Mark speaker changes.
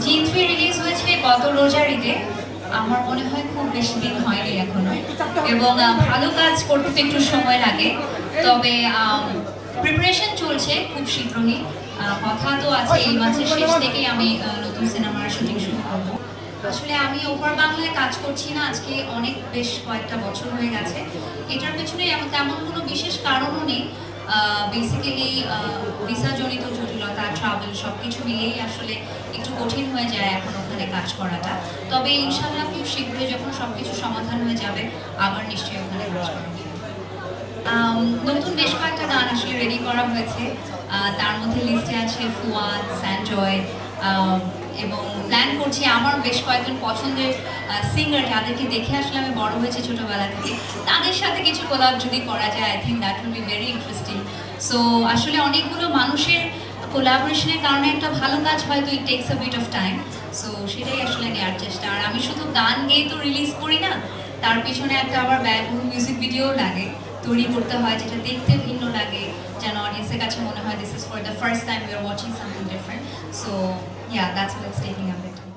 Speaker 1: জি3 release হয়েছে গত রোজার ঈদে। আমার মনে হয় খুব বেশি দিন হয়নি এখনো, এবং ভালো কাজ করতে তো একটু সময় লাগে। তবে প্রিপারেশন চলছে খুব শীঘ্রই। কথা তো আছে এই মাসের শেষ থেকেই আমি নতুন সিনেমার শুটিং শুরু করবো। আসলে আমি ওপার বাংলায় কাজ করছি না আজকে বেশ কয়েকটা বছর হয়ে গেছে। এটার পেছনে তেমন কোনো বিশেষ কারণও নেই। বেসিক্যালি ভিসাজনিত জটিলতা, ট্রাভেল সব কিছু মিলিয়েই আসলে একটু কঠিন হয়ে যায় এখন ওখানে কাজ করাটা। তবে ইনশাল্লাহ খুব শীঘ্রই যখন সব কিছু সমাধান হয়ে যাবে আবার নিশ্চয়ই ওখানে কাজ করব। নতুন বেশ কয়েকটা গান আসলে রেডি করা হয়েছে। তার মধ্যে লিস্টে আছে ফুয়াদ, স্যানজয়, এবং প্ল্যান করছি আমার বেশ কয়েকজন পছন্দের সিঙ্গার যাদেরকে দেখে আসলে আমি বড় হয়েছি ছোটোবেলা থেকে, তাদের সাথে কিছু কোলাব যদি করা যায়, I think that will be very interesting. So আসলে অনেকগুলো মানুষের কোলাবোরেশনের কারণে একটা ভালো কাজ হয়তো it takes a bit of time. So সেটাই আসলে নেওয়ার চেষ্টা। আর আমি শুধু গান গেয়ে তো রিলিজ করি না, তার পিছনে একটা আবার ব্যয়বহুল মিউজিক ভিডিও লাগে, তৈরি করতে হয়, যেটা দেখতে ভিন্ন লাগে, যেন অডিয়েন্সের কাছে মনে হয় this is for the first time we are watching something different. So yeah, that's what it's taking a bit.